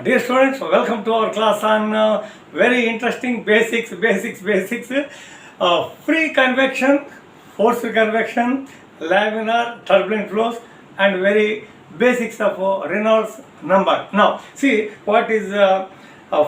Dear students, welcome to our class on very interesting basics. Free convection, forced convection, laminar, turbulent flows, and very basics of Reynolds number. Now, see what is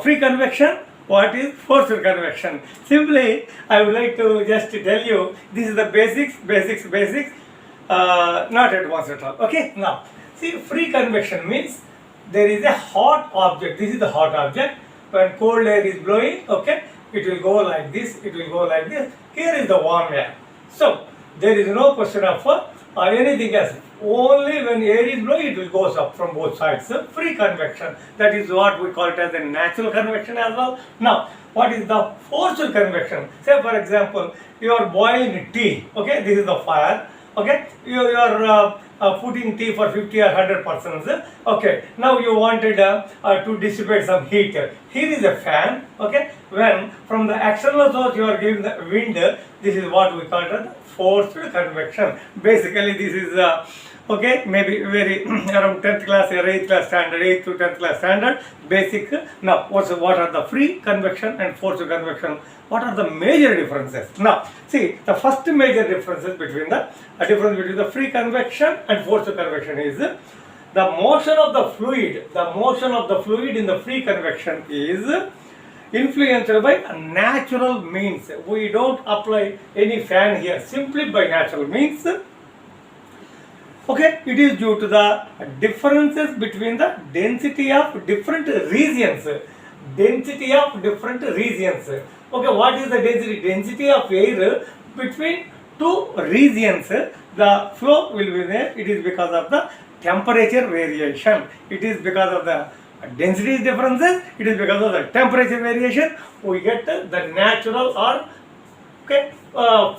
free convection, what is forced convection. Simply, I would like to just tell you this is the basics, not advanced at all. Okay, now see, free convection means there is a hot object. This is the hot object. When cold air is blowing, okay, it will go like this, it will go like this. Here is the warm air. So there is no question of anything else. Only when air is blowing, it will go up from both sides. So free convection. That is what we call it as a natural convection as well. Now, what is the forced convection? Say for example, you are boiling tea. Okay, this is the fire. Okay, you are putting tea for 50 or 100 persons. Okay, now you wanted to dissipate some heat. Here is a fan. Okay, when from the external source you are giving the wind, this is what we call it forced convection. Basically, this is okay, maybe very around 10th class or 8th class standard, 8th to 10th class standard, basic. Now, what are the free convection and forced convection? What are the major differences? Now, see, the first major differences between the free convection and forced convection is the motion of the fluid. The motion of the fluid in the free convection is influenced by natural means. We don't apply any fan here, simply by natural means. Okay, it is due to the differences between the density of different regions. Okay, what is the density? Density of air between two regions. The flow will be there. It is because of the temperature variation. It is because of the density differences. It is because of the temperature variation. We get the natural or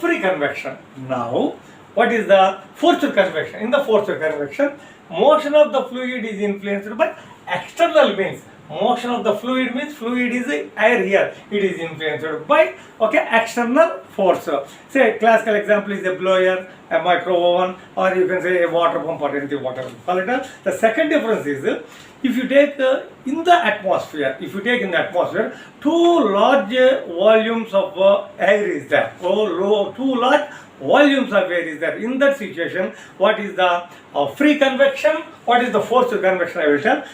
free convection. Now, what is the forced convection? In the forced convection, motion of the fluid is influenced by external means. Motion of the fluid means fluid is air here. It is influenced by external force. Say classical example is a blower, a micro oven, or you can say a water pump or anything, whatever. The second difference is if you take in the atmosphere, two large volumes of air is there. Two large volumes of air is there. In that situation, what is the free convection? What is the forced convection? I will tell.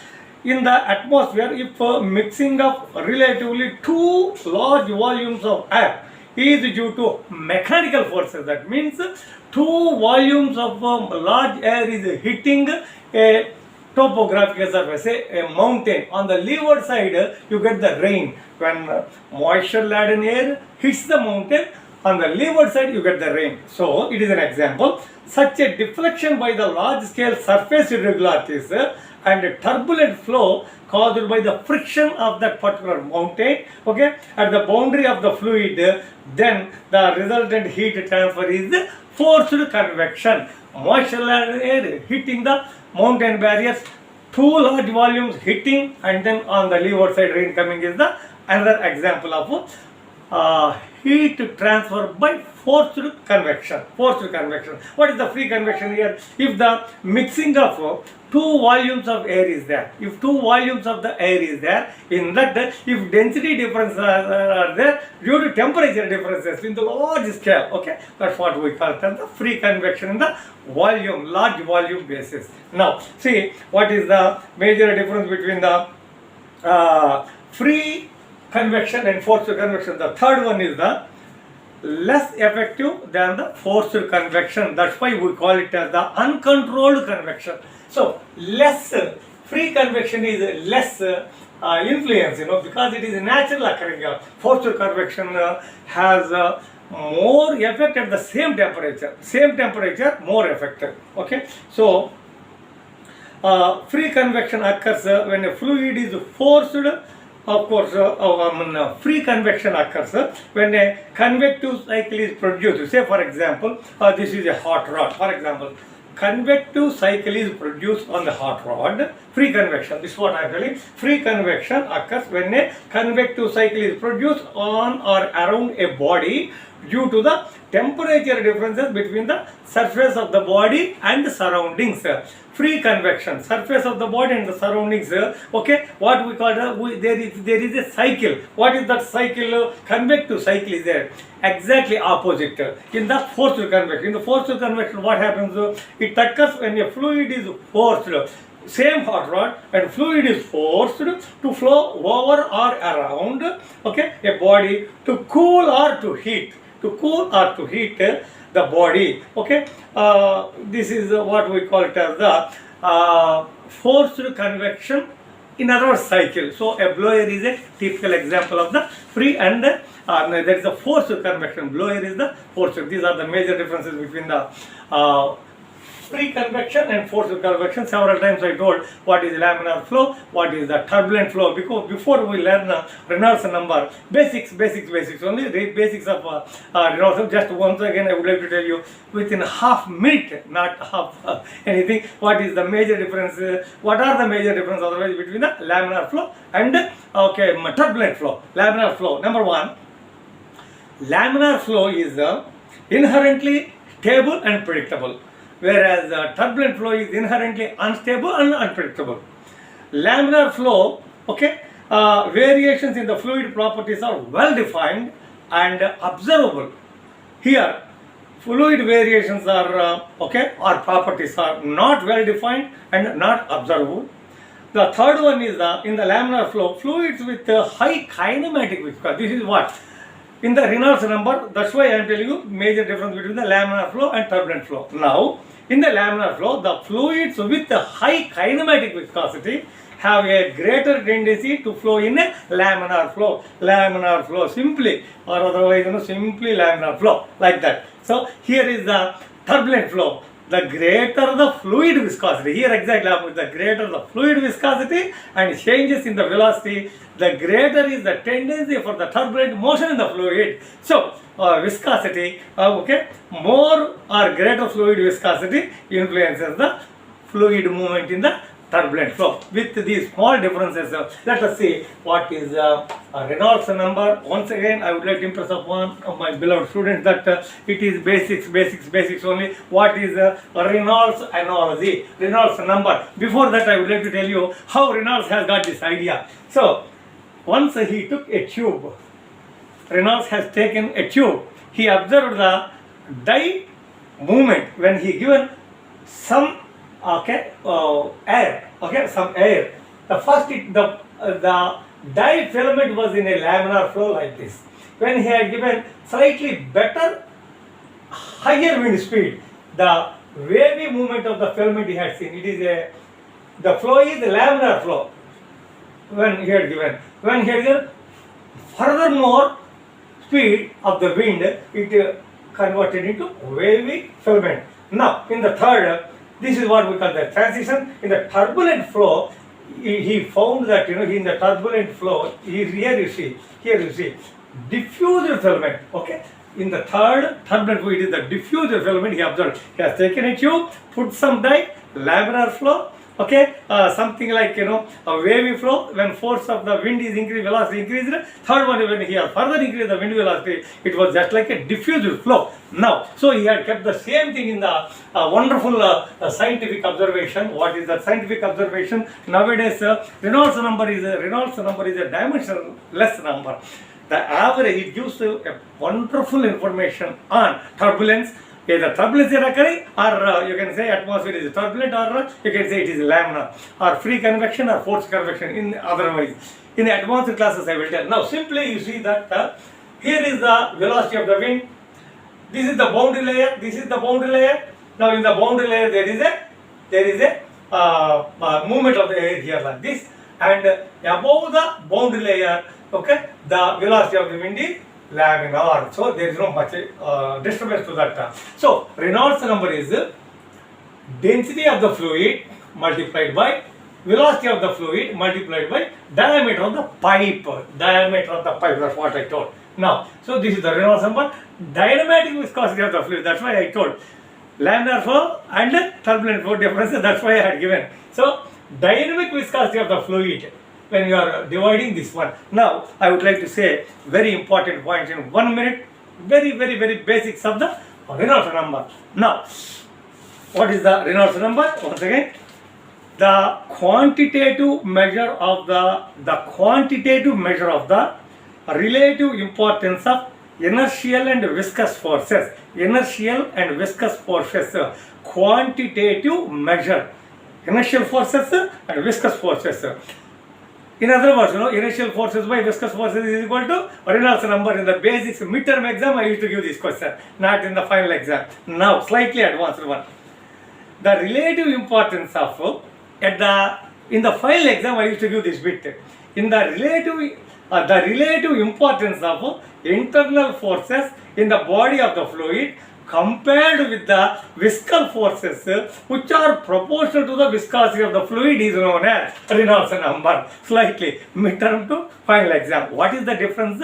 In the atmosphere, if mixing of relatively two large volumes of air is due to mechanical forces, that means two volumes of large air is hitting a topographical surface, say a mountain. On the leeward side, you get the rain. When moisture laden air hits the mountain, on the leeward side you get the rain. So it is an example. Such a deflection by the large scale surface irregularities and turbulent flow caused by the friction of that particular mountain, okay, at the boundary of the fluid, then the resultant heat transfer is forced convection. Moisture laden air hitting the mountain barriers, two large volumes hitting, and then on the leeward side rain coming is the another example of heat transfer by forced convection. What is the free convection here? If the mixing of two volumes of air is there, in that, if density differences are there due to temperature differences in the large scale, okay, that's what we call the free convection in the large volume basis. Now, see what is the major difference between the free convection and forced convection. The third one is the less effective than the forced convection. That's why we call it as the uncontrolled convection. So less free convection is less influence, because it is natural occurring. Forced convection has more effect at the same temperature, more effective. Okay, so free convection occurs when a fluid is forced. Of course, free convection occurs when a convective cycle is produced. Say for example, this is a hot rod. For example, convective cycle is produced on the hot rod. Free convection, this is what I am telling. Free convection occurs when a convective cycle is produced on or around a body due to the temperature differences between the surface of the body and the surroundings. Free convection, surface of the body and the surroundings. Okay, what we call there is a cycle. What is that cycle? Convective cycle is there. Exactly opposite in the forced convection. In the forced convection, what happens? It occurs when a fluid is forced. Same hot rod and fluid is forced to flow over or around, okay, a body to cool or to heat. To cool or to heat the body. Okay, this is what we call it as the forced convection, in other words cycle. So a blower is a typical example of the free and there is a forced convection. Blower is the forced. These are the major differences between the free convection and forced convection. Several times I told what is laminar flow, what is the turbulent flow, because before we learn Reynolds number, basics only, the basics of Reynolds. Just once again I would like to tell you within half minute, not half anything, what is the major difference, what are the major differences otherwise between the laminar flow and turbulent flow. Laminar flow, number one, laminar flow is inherently stable and predictable, whereas turbulent flow is inherently unstable and unpredictable. Laminar flow, okay, variations in the fluid properties are well defined and observable. Here, fluid variations are or properties are not well defined and not observable. The third one is in the laminar flow, fluids with high kinematic viscosity. This is what? In the Reynolds number, that's why I am telling you major difference between the laminar flow and turbulent flow. Now, in the laminar flow, the fluids with a high kinematic viscosity have a greater tendency to flow in a laminar flow. Laminar flow simply, or otherwise simply laminar flow, like that. So here is the turbulent flow. The greater the fluid viscosity, here exactly opposite, the greater the fluid viscosity and changes in the velocity, the greater is the tendency for the turbulent motion in the fluid. So viscosity, more or greater fluid viscosity influences the fluid movement in the turbulent flow. With these small differences, let us see what is Reynolds number. Once again, I would like to impress upon my beloved students that it is basics only. What is Reynolds analogy, Reynolds number. Before that, I would like to tell you how Reynolds has got this idea. So, once he took a tube, Reynolds has taken a tube. He observed the dye movement when he given some air. Some air. The first the dye filament was in a laminar flow like this. When he had given slightly better, higher wind speed, the wavy movement of the filament he had seen. It is the flow is the laminar flow. When he had given furthermore speed of the wind, it converted into wavy filament. Now, in the third, this is what we call the transition. In the turbulent flow, he found that in the turbulent flow, here you see, diffused filament. Okay, in the third turbulent flow, it is the diffused filament. He observed. He has taken a tube, put some dye, laminar flow. Okay, something like a wavy flow. When force of the wind is increased, velocity increased. Third one, when he has further increased the wind velocity, it was just like a diffused flow. Now, so he had kept the same thing in the wonderful scientific observation. What is the scientific observation? Nowadays, Reynolds number is a dimensionless number. The average, it gives a wonderful information on turbulence. Either turbulence is occurring, or you can say atmosphere is turbulent, or you can say it is laminar, or free convection or forced convection. In otherwise, in the advanced classes I will tell. Now simply you see that here is the velocity of the wind. This is the boundary layer. This is the boundary layer. Now in the boundary layer there is a movement of the air here like this, and above the boundary layer, okay, the velocity of the wind is laminar. So there is no much disturbance to that. So Reynolds number is density of the fluid multiplied by velocity of the fluid multiplied by diameter of the pipe. Diameter of the pipe, that's what I told. Now, so this is the Reynolds number. Dynamic viscosity of the fluid, that's why I told. Laminar flow and turbulent flow differences, that's why I had given. So dynamic viscosity of the fluid, when you are dividing this one. Now, I would like to say very important point in 1 minute. Very basics of the Reynolds number. Now, what is the Reynolds number? Once again, the quantitative measure of the quantitative measure of the relative importance of inertial and viscous forces. Inertial and viscous forces. Quantitative measure. Inertial forces and viscous forces. In other words, inertial forces by viscous forces is equal to Reynolds number. In the basics midterm exam, I used to give this question, not in the final exam. Now, slightly advanced one. The relative importance of in the final exam, I used to give this bit. In the relative importance of internal forces in the body of the fluid compared with the viscous forces which are proportional to the viscosity of the fluid is known as Reynolds number. Slightly midterm to final exam. What is the difference?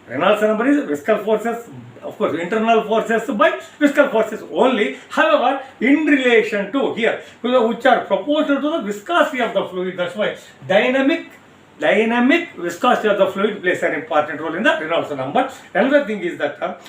Reynolds number is viscous forces, of course, internal forces by viscous forces only. However, in relation to here, which are proportional to the viscosity of the fluid. That's why dynamic viscosity of the fluid plays an important role in the Reynolds number. Another thing is that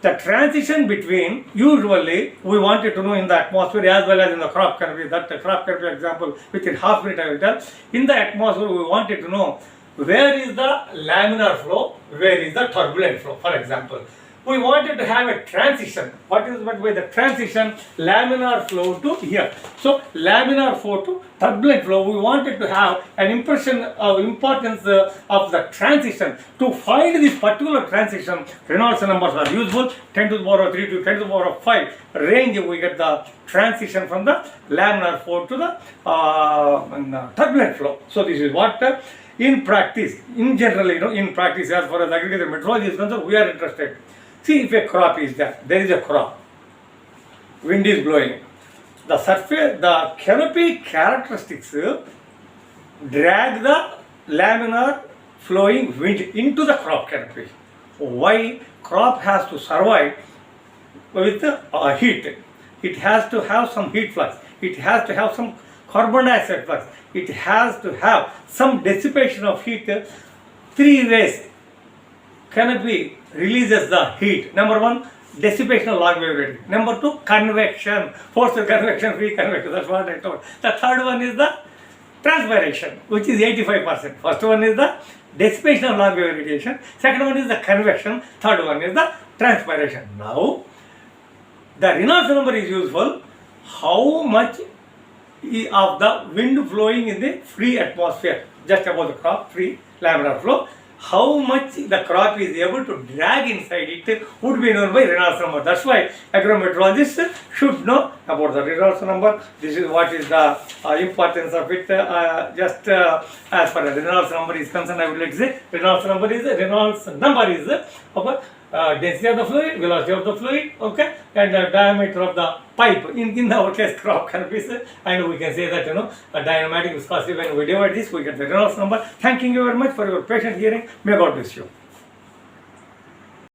the transition between, usually we wanted to know in the atmosphere as well as in the crop canopy, that the crop canopy example within half minute I will tell. In the atmosphere we wanted to know where is the laminar flow, where is the turbulent flow. For example, we wanted to have a transition. What is meant by the transition? Laminar flow to here. So laminar flow to turbulent flow. We wanted to have an impression of importance of the transition. To find this particular transition, Reynolds numbers are useful. 10 to the power of 3 to 10 to the power of 5 range. We get the transition from the laminar flow to the turbulent flow. So this is what in practice, in general, in practice, as far as agriculture metrology is concerned, we are interested. See, if a crop is there is a crop, wind is blowing, the surface, the canopy characteristics drag the laminar flowing wind into the crop canopy. Why? Crop has to survive with heat. It has to have some heat flux. It has to have some carbon dioxide flux. It has to have some dissipation of heat. 3 ways canopy releases the heat. Number 1, dissipation of long wave radiation. Number 2, convection. Forced convection, free convection. That's what I told. The third one is the transpiration, which is 85%. First one is the dissipation of long wave radiation. Second one is the convection. Third one is the transpiration. Now, the Reynolds number is useful. How much of the wind flowing in the free atmosphere, just above the crop, free laminar flow, how much the crop is able to drag inside it would be known by Reynolds number. That's why agrometeorologists should know about the Reynolds number. This is what is the importance of it. As far as Reynolds number is concerned, I would like to say Reynolds number is of density of the fluid, velocity of the fluid, okay, and the diameter of the pipe. In our case, crop canopies, and we can say that a dynamic viscosity. When we divide this, we get the Reynolds number. Thanking you very much for your patient hearing. May God bless you.